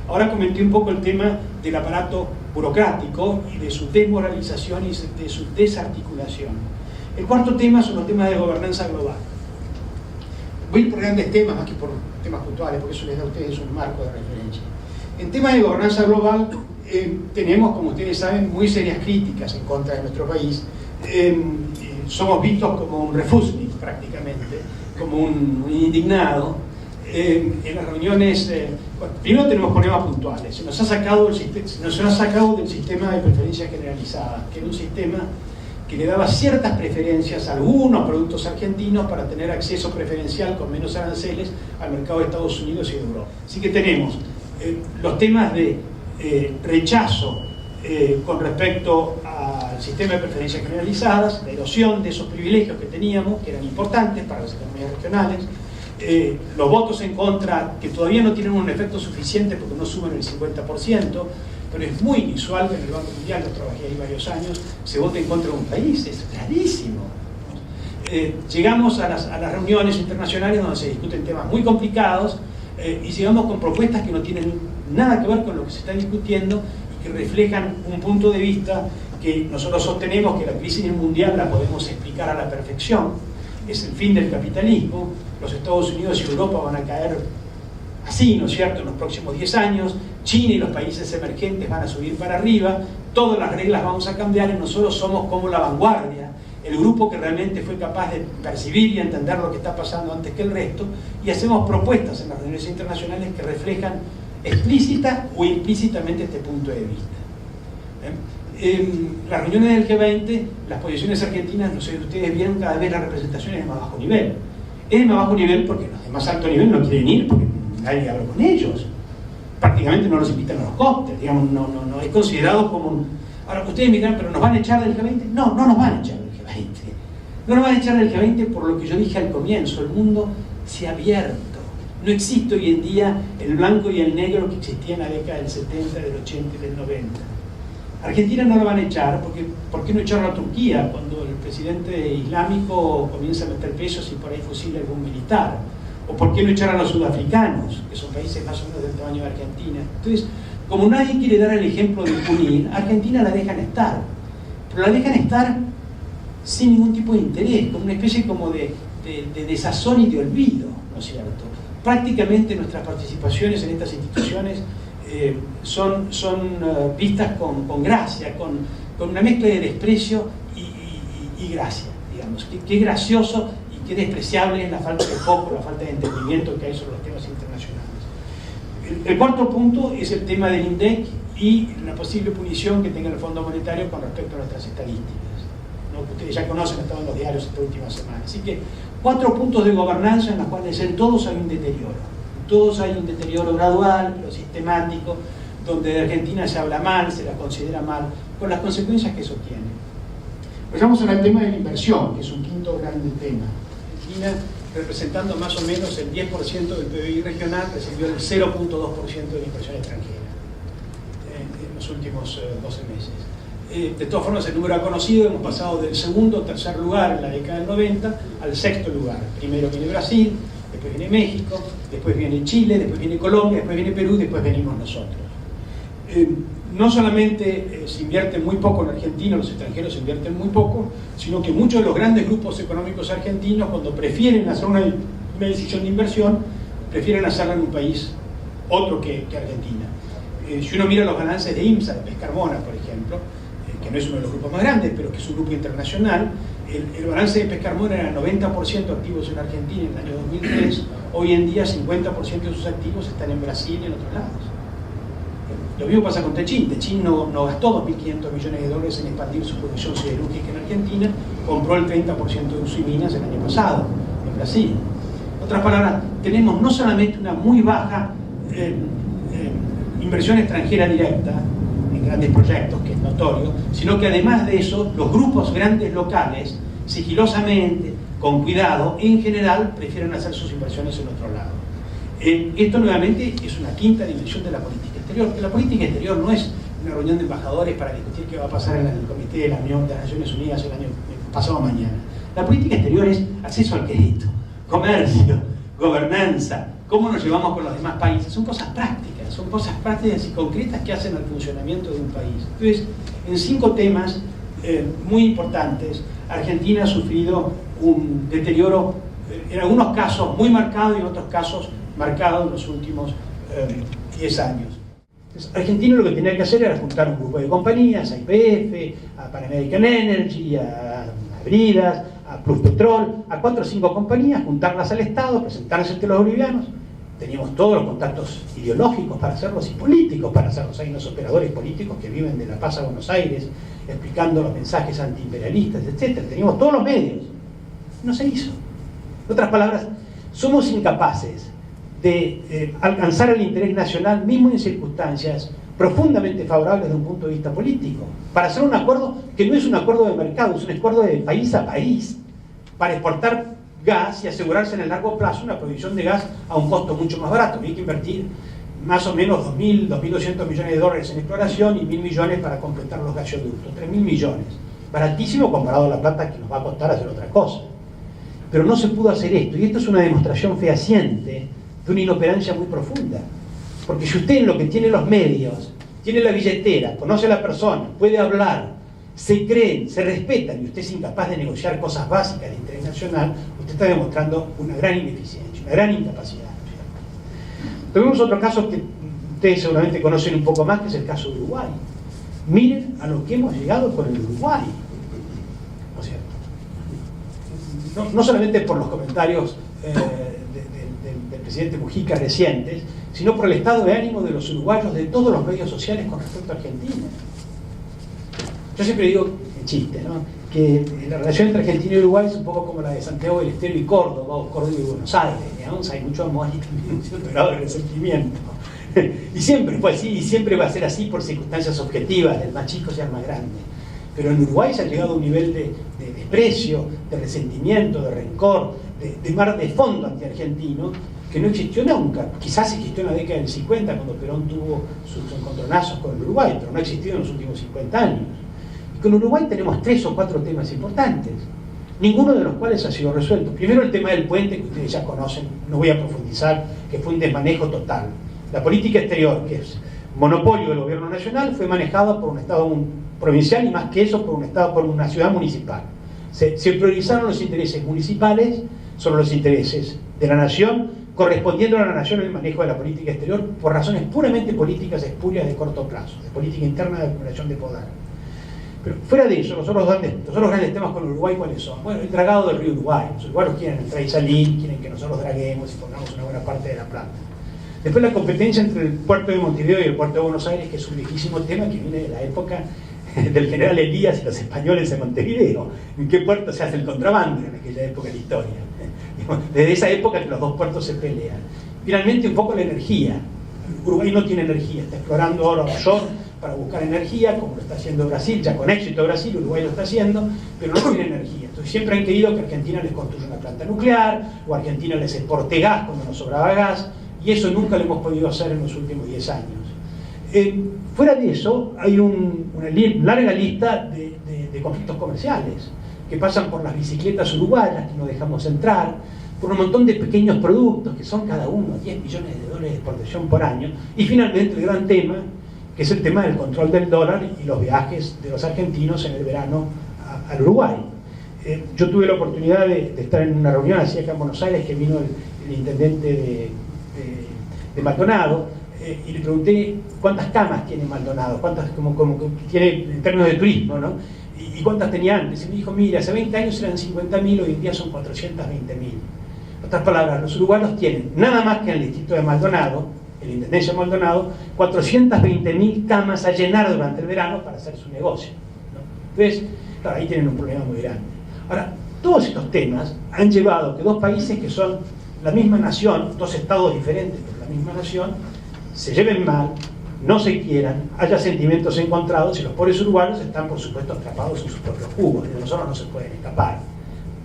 S2: Ahora comenté un poco el tema del aparato burocrático y de su desmoralización y de su desarticulación. El cuarto tema son los temas de gobernanza global. Voy por grandes temas más que por temas puntuales, porque eso les da a ustedes un marco de referencia. En temas de gobernanza global tenemos, como ustedes saben, muy serias críticas en contra de nuestro país. Somos vistos como un refusnik prácticamente, como un indignado. En las reuniones, bueno, primero tenemos problemas puntuales. Se nos ha sacado del sistema de preferencias generalizadas, que era un sistema que le daba ciertas preferencias a algunos productos argentinos para tener acceso preferencial con menos aranceles al mercado de Estados Unidos y de Europa. Así que tenemos los temas de rechazo con respecto al sistema de preferencias generalizadas, la erosión de esos privilegios que teníamos, que eran importantes para las economías regionales, los votos en contra, que todavía no tienen un efecto suficiente porque no suman el 50%, pero es muy inusual que en el Banco Mundial, yo trabajé ahí varios años, se vote en contra de un país, es rarísimo. Llegamos a las reuniones internacionales donde se discuten temas muy complicados y llegamos con propuestas que no tienen nada que ver con lo que se está discutiendo y que reflejan un punto de vista que nosotros sostenemos que la crisis mundial la podemos explicar a la perfección, es el fin del capitalismo, los Estados Unidos y Europa van a caer así, ¿no es cierto?, en los próximos 10 años, China y los países emergentes van a subir para arriba, todas las reglas vamos a cambiar y nosotros somos como la vanguardia, el grupo que realmente fue capaz de percibir y entender lo que está pasando antes que el resto, y hacemos propuestas en las reuniones internacionales que reflejan explícita o implícitamente este punto de vista. En las reuniones del G20, las posiciones argentinas, no sé si ustedes vieron, cada vez la representación es de más bajo nivel. Es de más bajo nivel porque los de más alto nivel no quieren ir porque nadie habla con ellos. Prácticamente no los invitan a los cócteles, digamos, no es considerado como un... Ahora, ustedes me dirán, ¿pero nos van a echar del G20? No, no nos van a echar del G20. No nos van a echar del G20 por lo que yo dije al comienzo, el mundo se ha abierto. No existe hoy en día el blanco y el negro que existía en la década del 70, del 80 y del 90. Argentina no lo van a echar, porque ¿por qué no echarlo a Turquía cuando el presidente islámico comienza a meter pesos y por ahí fusila algún militar? ¿O por qué no echar a los sudafricanos, que son países más o menos del tamaño de Argentina? Entonces, como nadie quiere dar el ejemplo de punir, Argentina la dejan estar, pero la dejan estar sin ningún tipo de interés, con una especie como de desazón y de olvido, ¿no es cierto? Prácticamente nuestras participaciones en estas instituciones son vistas con gracia, con una mezcla de desprecio y gracia, digamos. Qué gracioso y qué despreciable es la falta de foco, la falta de entendimiento que hay sobre los temas internacionales. El cuarto punto es el tema del INDEC y la posible punición que tenga el Fondo Monetario con respecto a nuestras estadísticas, ¿no? Ustedes ya conocen, han estado en los diarios esta última semana. Así que 4 puntos de gobernanza en los cuales en todos hay un deterioro. Todos hay un deterioro gradual, pero sistemático, donde de Argentina se habla mal, se la considera mal, con las consecuencias que eso tiene. Vayamos al tema de la inversión, que es un quinto gran tema. Argentina, representando más o menos el 10% del PBI regional, recibió el 0.2% de la inversión extranjera en los últimos 12 meses. De todas formas, el número ha conocido, hemos pasado del segundo o tercer lugar en la década del 90 al sexto lugar. Primero viene Brasil, después viene México, después viene Chile, después viene Colombia, después viene Perú, después venimos nosotros. No solamente se invierte muy poco en Argentina, los extranjeros invierten muy poco, sino que muchos de los grandes grupos económicos argentinos, cuando prefieren hacer una decisión de inversión, prefieren hacerla en un país otro que Argentina. Si uno mira los balances de IMSA, de Pescarmona, por ejemplo, que no es uno de los grupos más grandes, pero que es un grupo internacional, El balance de Pescarmona era 90% activos en Argentina en el año 2003, hoy en día 50% de sus activos están en Brasil y en otros lados. Lo mismo pasa con Techin. Techin no gastó 2.500 millones de dólares en expandir su producción siderúrgica en Argentina, compró el 30% de Usiminas el año pasado en Brasil. En otras palabras, tenemos no solamente una muy baja inversión extranjera directa en grandes proyectos, que es notorio, sino que además de eso, los grupos grandes locales, sigilosamente, con cuidado, en general, prefieren hacer sus inversiones en otro lado. Esto nuevamente es una quinta dimensión de la política exterior. La política exterior no es una reunión de embajadores para discutir qué va a pasar en el Comité de la Unión de las Naciones Unidas el año pasado mañana. La política exterior es acceso al crédito, comercio, gobernanza, cómo nos llevamos con los demás países. Son cosas prácticas y concretas que hacen al funcionamiento de un país. Entonces, en 5 temas muy importantes, Argentina ha sufrido un deterioro, en algunos casos muy marcado y en otros casos marcado en los últimos 10 años. Entonces, Argentina lo que tenía que hacer era juntar un grupo de compañías, a YPF, a Pan American Energy, a Bridas, a Plus Petrol, a 4 o 5 compañías, juntarlas al Estado, presentarlas ante los bolivianos. Teníamos todos los contactos ideológicos para hacerlos y políticos para hacerlos. Hay unos operadores políticos que viven de La Paz a Buenos Aires explicando los mensajes antiimperialistas, etc. Teníamos todos los medios. No se hizo. En otras palabras, somos incapaces de alcanzar el interés nacional, mismo en circunstancias profundamente favorables desde un punto de vista político, para hacer un acuerdo que no es un acuerdo de mercado, es un acuerdo de país a país, para exportar gas y asegurarse en el largo plazo una provisión de gas a un costo mucho más barato. Hay que invertir más o menos 2.000, 2.200 millones de dólares en exploración y 1.000 millones para completar los gasoductos, 3.000 millones. Baratísimo comparado a la plata que nos va a costar hacer otra cosa. Pero no se pudo hacer esto, y esto es una demostración fehaciente de una inoperancia muy profunda. Porque si usted en lo que tiene los medios, tiene la billetera, conoce a la persona, puede hablar, se creen, se respetan, y usted es incapaz de negociar cosas básicas de interés nacional, usted está demostrando una gran ineficiencia, una gran incapacidad. Tenemos otro caso que ustedes seguramente conocen un poco más, que es el caso de Uruguay. Miren a lo que hemos llegado con el Uruguay. ¿No es cierto? No solamente por los comentarios del presidente Mujica recientes, sino por el estado de ánimo de los uruguayos, de todos los medios sociales con respecto a Argentina. Yo siempre digo, en chiste, ¿no?, que la relación entre Argentina y Uruguay es un poco como la de Santiago del Estero y Córdoba, o Córdoba y Buenos Aires, digamos. Hay mucho amor y también un cierto grado de resentimiento. Y siempre fue así, y siempre va a ser así por circunstancias objetivas, del más chico sea el más grande. Pero en Uruguay se ha llegado a un nivel de desprecio, de resentimiento, de rencor, de mar de fondo anti-argentino, que no existió nunca. Quizás existió en la década del 50, cuando Perón tuvo sus encontronazos con el Uruguay, pero no ha existido en los últimos 50 años. Y con Uruguay tenemos 3 o 4 temas importantes, ninguno de los cuales ha sido resuelto. Primero, el tema del puente, que ustedes ya conocen, no voy a profundizar, que fue un desmanejo total. La política exterior, que es monopolio del gobierno nacional, fue manejada por un Estado provincial, y más que eso, por una ciudad municipal. Se priorizaron los intereses municipales sobre los intereses de la nación, correspondiendo a la nación el manejo de la política exterior por razones puramente políticas espurias de corto plazo, de política interna de acumulación de poder. Pero fuera de eso, los otros grandes temas con Uruguay, ¿cuáles son? Bueno, el dragado del río Uruguay. Los uruguayos quieren entrar y salir, quieren que nosotros draguemos y pongamos una buena parte de la plata. Después, la competencia entre el puerto de Montevideo y el puerto de Buenos Aires, que es un viejísimo tema que viene de la época del general Elías y los españoles en Montevideo. ¿En qué puerto se hace el contrabando en aquella época de la historia? Desde esa época que los dos puertos se pelean. Finalmente, un poco la energía. Uruguay no tiene energía, está explorando ahora offshore para buscar energía, como lo está haciendo Brasil, ya con éxito Brasil. Uruguay lo está haciendo, pero no tiene energía. Entonces siempre han querido que Argentina les construya una planta nuclear, o Argentina les exporte gas cuando nos sobraba gas, y eso nunca lo hemos podido hacer en los últimos 10 años. Fuera de eso, hay una larga lista de conflictos comerciales, que pasan por las bicicletas uruguayas, que no dejamos entrar, por un montón de pequeños productos, que son cada uno 10 millones de dólares de exportación por año, y finalmente el gran tema, que es el tema del control del dólar y los viajes de los argentinos en el verano al Uruguay. Yo tuve la oportunidad de estar en una reunión así acá en Buenos Aires, que vino el intendente de Maldonado, y le pregunté cuántas camas tiene Maldonado, cuántas como que tiene en términos de turismo, ¿no? ¿Y cuántas tenía antes? Y me dijo, mira, hace 20 años eran 50.000, hoy en día son 420.000. En otras palabras, los uruguayos tienen, nada más que en el distrito de Maldonado, en la Intendencia de Maldonado, 420.000 camas a llenar durante el verano para hacer su negocio, ¿no? Entonces, claro, ahí tienen un problema muy grande. Ahora, todos estos temas han llevado a que dos países que son la misma nación, dos estados diferentes pero la misma nación, se lleven mal, no se quieran, haya sentimientos encontrados y los pobres uruguayos están, por supuesto, atrapados en sus propios jugos. De nosotros no se pueden escapar,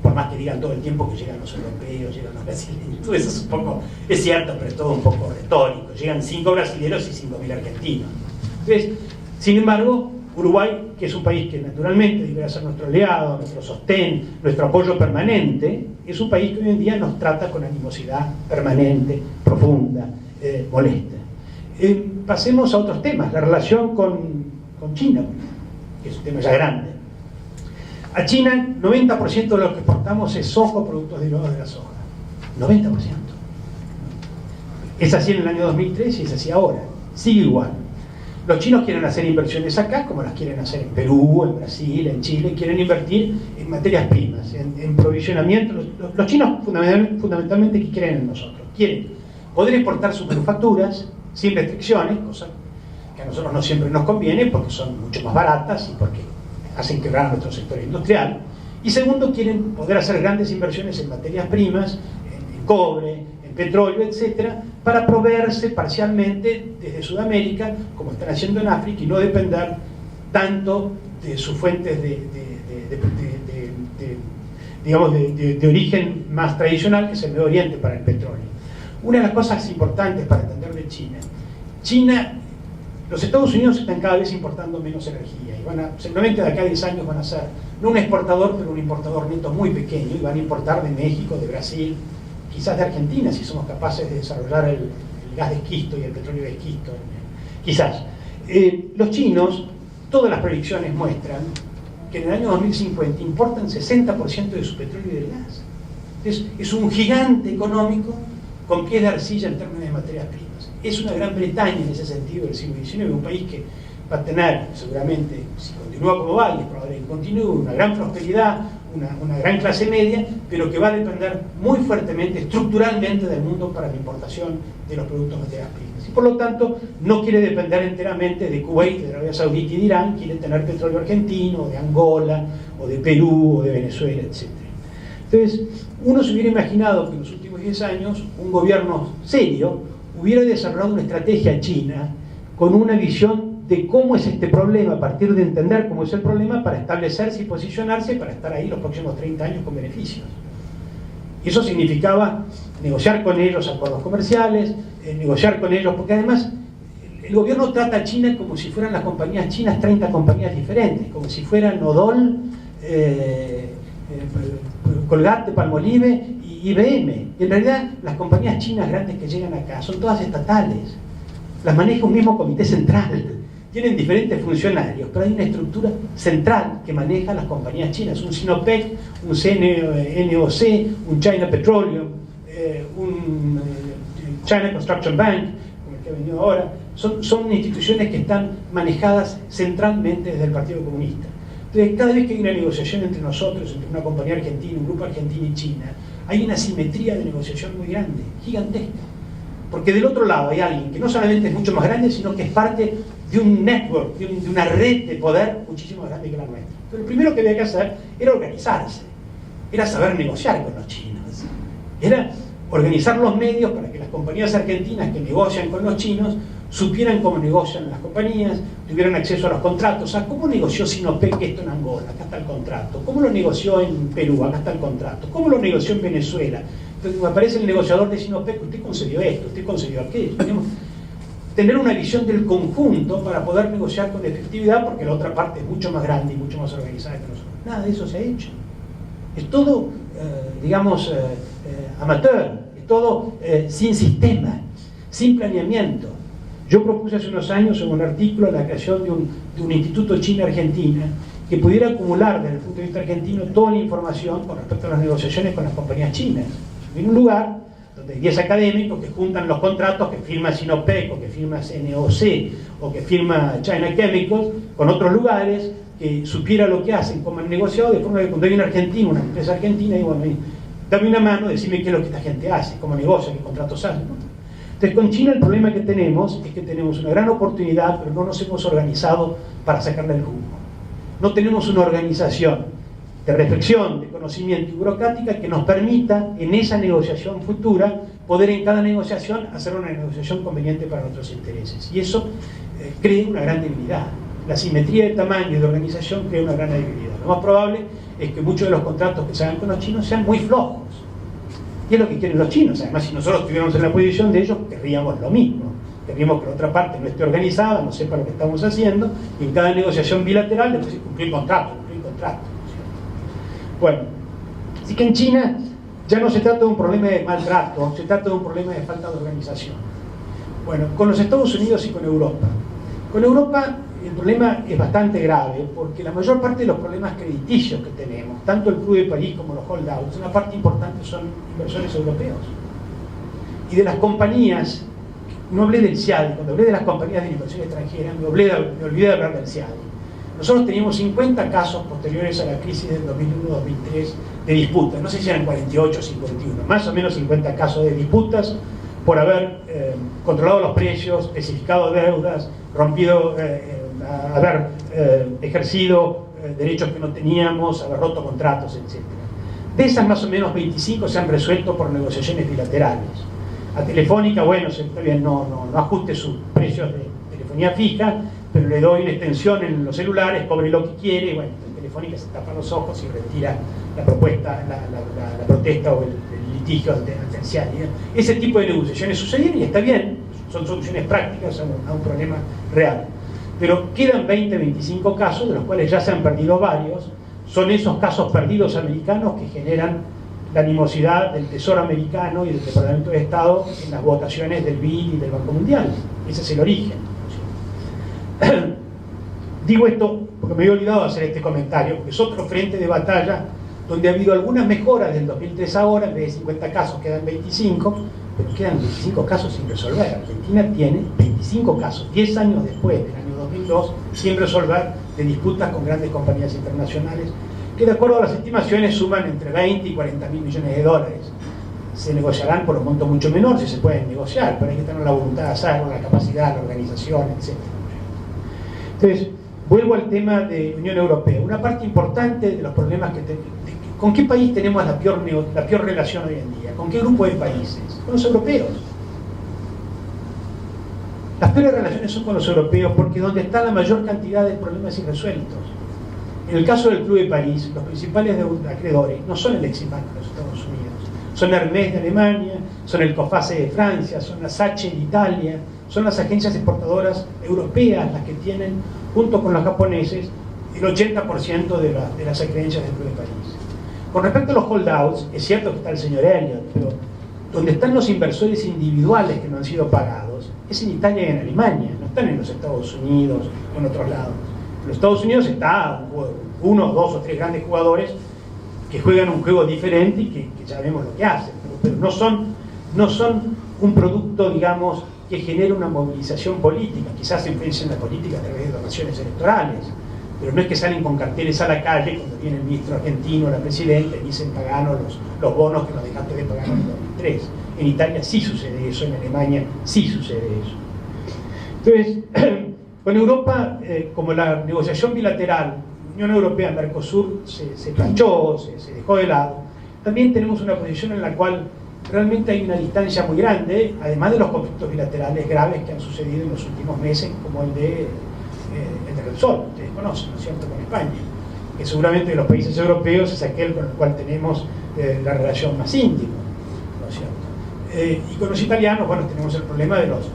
S2: por más que digan todo el tiempo que llegan los europeos, llegan los brasileños. Todo eso es un poco, es cierto, pero es todo un poco retórico. Llegan 5 brasileños y 5.000 argentinos. Entonces, sin embargo, Uruguay, que es un país que naturalmente debería ser nuestro aliado, nuestro sostén, nuestro apoyo permanente, es un país que hoy en día nos trata con animosidad permanente, profunda, molesta. Pasemos a otros temas, la relación con China, que es un tema ya grande. A China, 90% de lo que exportamos es soja o productos derivados de la soja. 90%. Es así en el año 2003 y es así ahora. Sigue igual. Los chinos quieren hacer inversiones acá, como las quieren hacer en Perú, en Brasil, en Chile. Quieren invertir en materias primas, en provisionamiento. Los chinos fundamentalmente, ¿qué quieren en nosotros? Quieren poder exportar sus manufacturas sin restricciones, cosa que a nosotros no siempre nos conviene porque son mucho más baratas y porque hacen quebrar a nuestro sector industrial. Y segundo, quieren poder hacer grandes inversiones en materias primas, en cobre, en petróleo, etcétera, para proveerse parcialmente desde Sudamérica, como están haciendo en África, y no depender tanto de sus fuentes de origen más tradicional, que es el Medio Oriente para el petróleo. Una de las cosas importantes para entender de China, los Estados Unidos están cada vez importando menos energía y seguramente de acá a 10 años van a ser no un exportador, pero un importador neto muy pequeño, y van a importar de México, de Brasil, quizás de Argentina, si somos capaces de desarrollar el gas de esquisto y el petróleo de esquisto, quizás. Los chinos, todas las predicciones muestran que en el año 2050 importan 60% de su petróleo y del gas. Entonces, es un gigante económico con pies de arcilla en términos de materias primas. Es una Gran Bretaña en ese sentido del siglo XIX, un país que va a tener seguramente, si continúa como va, y es probable que continúe, una gran prosperidad, una gran clase media, pero que va a depender muy fuertemente, estructuralmente del mundo para la importación de los productos de materias primas. Y por lo tanto, no quiere depender enteramente de Kuwait, de Arabia Saudita y de Irán, quiere tener petróleo argentino, o de Angola, o de Perú, o de Venezuela, etc. Entonces, uno se hubiera imaginado que en los últimos 10 años un gobierno serio hubiera desarrollado una estrategia china con una visión de cómo es este problema, a partir de entender cómo es el problema, para establecerse y posicionarse para estar ahí los próximos 30 años con beneficios. Y eso significaba negociar con ellos acuerdos comerciales, negociar con ellos, porque además el gobierno trata a China como si fueran las compañías chinas 30 compañías diferentes, como si fueran Odol, Colgate, Palmolive y IBM. Y en realidad las compañías chinas grandes que llegan acá son todas estatales, las maneja un mismo comité central, tienen diferentes funcionarios, pero hay una estructura central que maneja las compañías chinas, un Sinopec, un NOC, un China Petroleum, un China Construction Bank, como el que ha venido ahora. Son instituciones que están manejadas centralmente desde el Partido Comunista. Entonces, cada vez que hay una negociación entre nosotros, entre una compañía argentina, un grupo argentino y China, hay una simetría de negociación muy grande, gigantesca. Porque del otro lado hay alguien que no solamente es mucho más grande, sino que es parte de un network, de una red de poder muchísimo más grande que la nuestra. Pero lo primero que había que hacer era organizarse, era saber negociar con los chinos, era organizar los medios para que las compañías argentinas que negocian con los chinos supieran cómo negocian las compañías, tuvieran acceso a los contratos. O sea, ¿cómo negoció Sinopec esto en Angola? Acá está el contrato. ¿Cómo lo negoció en Perú? Acá está el contrato. ¿Cómo lo negoció en Venezuela? Entonces me aparece el negociador de Sinopec, usted concedió esto, usted concedió aquello. Tenemos tener una visión del conjunto para poder negociar con efectividad, porque la otra parte es mucho más grande y mucho más organizada que nosotros. Nada de eso se ha hecho. Es todo, amateur, es todo sin sistema, sin planeamiento. Yo propuse hace unos años en un artículo la creación de un instituto China-Argentina que pudiera acumular desde el punto de vista argentino toda la información con respecto a las negociaciones con las compañías chinas. En un lugar donde hay 10 académicos que juntan los contratos que firma Sinopec o que firma NOC o que firma China Chemicals con otros lugares
S3: que supiera lo que hacen, como han negociado, de forma que cuando hay un argentino, una empresa argentina, digo, bueno, dame una mano, decime qué es lo que esta gente hace, cómo negocia, qué contratos hacen, ¿no? Entonces, con China el problema que tenemos es que tenemos una gran oportunidad, pero no nos hemos organizado para sacarle el jugo. No tenemos una organización de reflexión, de conocimiento y burocrática que nos permita, en esa negociación futura, poder en cada negociación hacer una negociación conveniente para nuestros intereses. Y eso crea una gran debilidad. La simetría de tamaño y de organización crea una gran debilidad. Lo más probable es que muchos de los contratos que se hagan con los chinos sean muy flojos. Y es lo que quieren los chinos. Además, si nosotros estuviéramos en la posición de ellos, querríamos lo mismo. Querríamos que la otra parte no esté organizada, no sepa lo que estamos haciendo, y en cada negociación bilateral después cumplir contrato, ¿cierto? Bueno, así que en China ya no se trata de un problema de maltrato, se trata de un problema de falta de organización. Bueno, con los Estados Unidos y con Europa. Con Europa el problema es bastante grave porque la mayor parte de los problemas crediticios que tenemos, tanto el Club de París como los holdouts, una parte importante son inversores europeos. Y de las compañías, no hablé del CIADI, cuando hablé de las compañías de inversión extranjera, me olvidé de hablar del CIADI. Nosotros teníamos 50 casos posteriores a la crisis del 2001-2003 de disputas, no sé si eran 48 o 51, más o menos 50 casos de disputas por haber controlado los precios, especificado deudas, rompido, haber ejercido derechos que no teníamos, haber roto contratos, etc. De esas más o menos 25 se han resuelto por negociaciones bilaterales. A Telefónica, bueno, está bien, no ajuste sus precios de telefonía fija, pero le doy una extensión en los celulares, cobre lo que quiere, y bueno, Telefónica se tapa los ojos y retira la propuesta, la protesta o el litigio adversario. Ese tipo de negociaciones sucedieron y está bien, son soluciones prácticas a un problema real. Pero quedan 20-25 casos, de los cuales ya se han perdido varios. Son esos casos perdidos americanos que generan la animosidad del Tesoro americano y del Departamento de Estado en las votaciones del BID y del Banco Mundial. Ese es el origen. Digo esto porque me había olvidado de hacer este comentario, porque es otro frente de batalla donde ha habido algunas mejoras del 2003 ahora. En vez de 50 casos quedan 25, pero quedan 25 casos sin resolver. Argentina tiene 25 casos, 10 años después del año 2002, sin resolver, de disputas con grandes compañías internacionales, que de acuerdo a las estimaciones suman entre 20 y 40 mil millones de dólares. Se negociarán por un monto mucho menor si se pueden negociar, pero hay que tener la voluntad de hacerlo, la capacidad, la organización, etc. Entonces, vuelvo al tema de Unión Europea. Una parte importante de los problemas que ¿con qué país tenemos la peor relación hoy en día? ¿Con qué grupo de países? Con los europeos. Las peores relaciones son con los europeos porque donde está la mayor cantidad de problemas irresueltos. En el caso del Club de París, los principales acreedores no son el Exibank de los Estados Unidos, son Hermès de Alemania, son el Coface de Francia, son las Sache de Italia, son las agencias exportadoras europeas las que tienen, junto con los japoneses, el 80% de las acreencias del Club de París. Con respecto a los holdouts, es cierto que está el señor Elliott, pero donde están los inversores individuales que no han sido pagados es en Italia y en Alemania, no están en los Estados Unidos o en otros lados. En los Estados Unidos está uno, dos o tres grandes jugadores que juegan un juego diferente y que ya vemos lo que hacen, pero no son un producto, digamos, que genere una movilización política. Quizás se influencian la política a través de donaciones electorales, pero no es que salen con carteles a la calle cuando viene el ministro argentino, la presidenta, y dicen paganos los bonos que nos dejaste de pagar en el 2003. En Italia sí sucede eso, en Alemania sí sucede eso. Entonces, con Europa, como la negociación bilateral Unión Europea-Mercosur se planchó, se dejó de lado, también tenemos una posición en la cual realmente hay una distancia muy grande, además de los conflictos bilaterales graves que han sucedido en los últimos meses, como el de Repsol, ustedes conocen, ¿no es cierto?, con España, que seguramente de los países europeos es aquel con el cual tenemos la relación más íntima, ¿no es cierto? Y con los italianos, bueno, tenemos el problema de los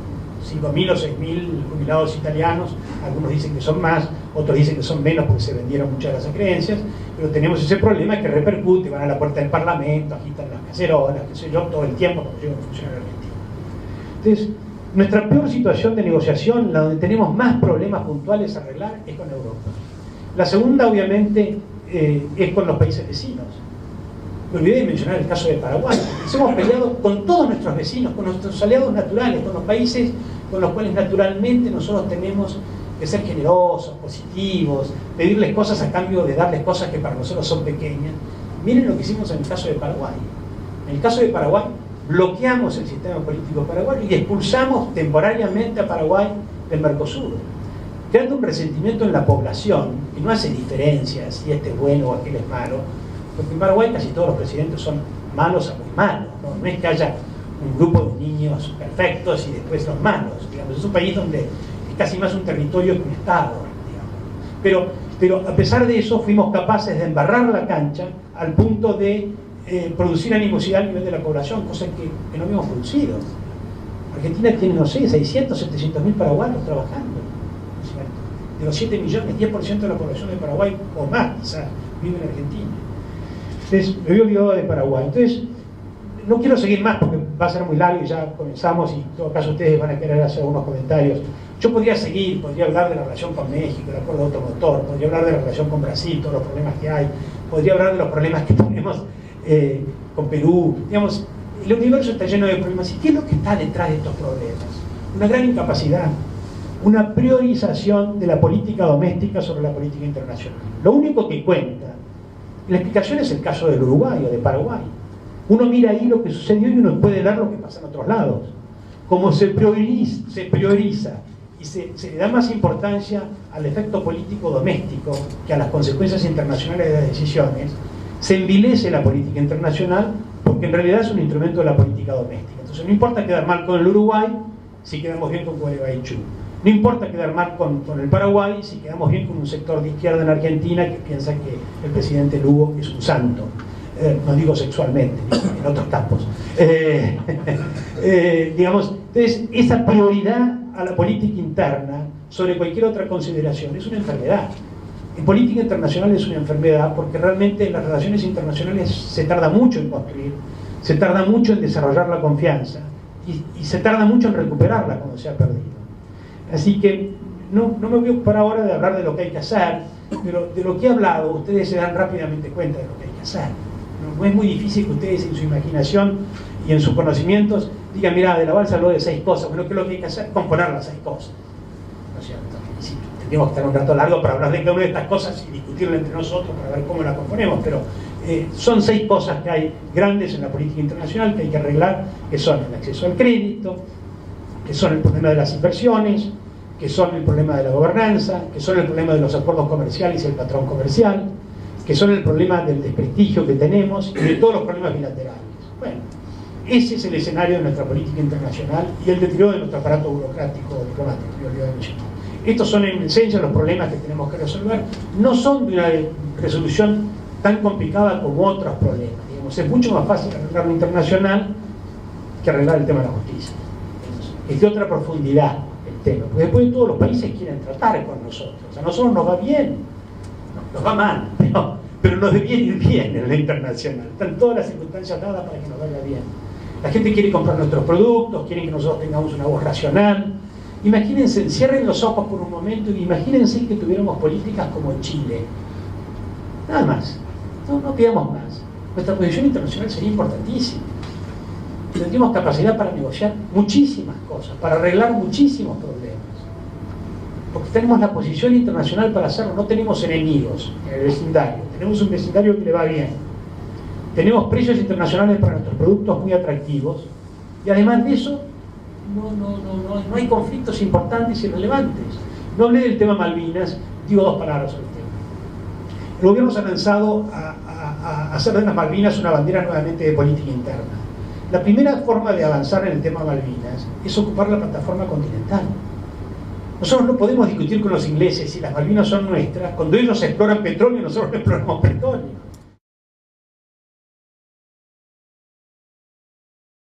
S3: 5.000 o 6.000 jubilados italianos, algunos dicen que son más, otros dicen que son menos porque se vendieron muchas de las acreencias, pero tenemos ese problema que repercute, van a la puerta del Parlamento, agitan las cacerolas, qué sé yo, todo el tiempo cuando llega un funcionario argentino. Entonces, nuestra peor situación de negociación, la donde tenemos más problemas puntuales a arreglar, es con Europa. La segunda, obviamente, es con los países vecinos. Me olvidé de mencionar el caso de Paraguay. Nos hemos peleado con todos nuestros vecinos, con nuestros aliados naturales, con los países con los cuales naturalmente nosotros tenemos de ser generosos, positivos, pedirles cosas a cambio de darles cosas que para nosotros son pequeñas. Miren lo que hicimos en el caso de Paraguay. En el caso de Paraguay, bloqueamos el sistema político paraguayo y expulsamos temporariamente a Paraguay del Mercosur, creando un resentimiento en la población que no hace diferencia si este es bueno o aquel es malo, porque en Paraguay casi todos los presidentes son malos a muy malos, ¿no? No es que haya un grupo de niños perfectos y después los malos, digamos. Es un país donde es casi más un territorio que un estado, digamos. Pero a pesar de eso fuimos capaces de embarrar la cancha al punto de producir animosidad a nivel de la población, cosa que no habíamos producido. Argentina tiene, no sé, 600, 700 mil paraguayos trabajando, ¿no es cierto? De los 7 millones, 10% de la población de Paraguay o más quizás vive en Argentina. Entonces, me había olvidado de Paraguay. Entonces, no quiero seguir más porque va a ser muy largo y ya comenzamos y en todo caso ustedes van a querer hacer algunos comentarios. Yo podría seguir, podría hablar de la relación con México, el acuerdo automotor, podría hablar de la relación con Brasil, todos los problemas que hay, podría hablar de los problemas que tenemos con Perú. Digamos, el universo está lleno de problemas. ¿Y qué es lo que está detrás de estos problemas? Una gran incapacidad, una priorización de la política doméstica sobre la política internacional. Lo único que cuenta, la explicación es el caso del Uruguay o de Paraguay. Uno mira ahí lo que sucedió y uno puede ver lo que pasa en otros lados. Como se prioriza y se le da más importancia al efecto político doméstico que a las consecuencias internacionales de las decisiones, se envilece la política internacional porque en realidad es un instrumento de la política doméstica. Entonces no importa quedar mal con el Uruguay si quedamos bien con Gualeguaychú. No importa quedar mal con el Paraguay si quedamos bien con un sector de izquierda en Argentina que piensa que el presidente Lugo es un santo. No digo sexualmente, en otros campos. Digamos, entonces, esa prioridad a la política interna sobre cualquier otra consideración es una enfermedad. En política internacional es una enfermedad porque realmente en las relaciones internacionales se tarda mucho en construir, se tarda mucho en desarrollar la confianza y se tarda mucho en recuperarla cuando se ha perdido. Así que no me voy a ocupar ahora de hablar de lo que hay que hacer, pero de lo que he hablado ustedes se dan rápidamente cuenta de lo que hay que hacer. No es muy difícil que ustedes en su imaginación y en sus conocimientos digan, mira, de la Balsa habló de 6 cosas, bueno, ¿qué es lo que hay que hacer? Componer las 6 cosas, ¿no es cierto? Y sí, tendríamos que estar un rato largo para hablar de cada una de estas cosas y discutirla entre nosotros para ver cómo la componemos, pero son 6 cosas que hay grandes en la política internacional que hay que arreglar, que son el acceso al crédito, que son el problema de las inversiones, que son el problema de la gobernanza, que son el problema de los acuerdos comerciales y el patrón comercial, que son el problema del desprestigio que tenemos y de todos los problemas bilaterales. Bueno, ese es el escenario de nuestra política internacional y el deterioro de nuestro aparato burocrático diplomático. Estos son en esencia los problemas que tenemos que resolver. No son de una resolución tan complicada como otros problemas. Digamos, es mucho más fácil arreglar lo internacional que arreglar el tema de la justicia. Es de otra profundidad el tema, porque después todos los países quieren tratar con nosotros. A nosotros nos va bien, nos va mal, pero nos debe ir bien en la internacional. Están todas las circunstancias dadas para que nos vaya bien. La gente quiere comprar nuestros productos, quieren que nosotros tengamos una voz racional. Imagínense, cierren los ojos por un momento y imagínense que tuviéramos políticas como Chile. Nada más, no pidamos más. Nuestra posición internacional sería importantísima. Tendríamos capacidad para negociar muchísimas cosas, para arreglar muchísimos problemas. Porque tenemos la posición internacional para hacerlo, no tenemos enemigos en el vecindario, tenemos un vecindario que le va bien, tenemos precios internacionales para nuestros productos muy atractivos y además de eso no hay conflictos importantes y relevantes. No hablé del tema Malvinas, digo 2 palabras sobre el tema. El gobierno se ha lanzado a hacer de las Malvinas una bandera nuevamente de política interna. La primera forma de avanzar en el tema Malvinas es ocupar la plataforma continental. Nosotros no podemos discutir con los ingleses si las Malvinas son nuestras cuando ellos exploran petróleo y nosotros exploramos petróleo.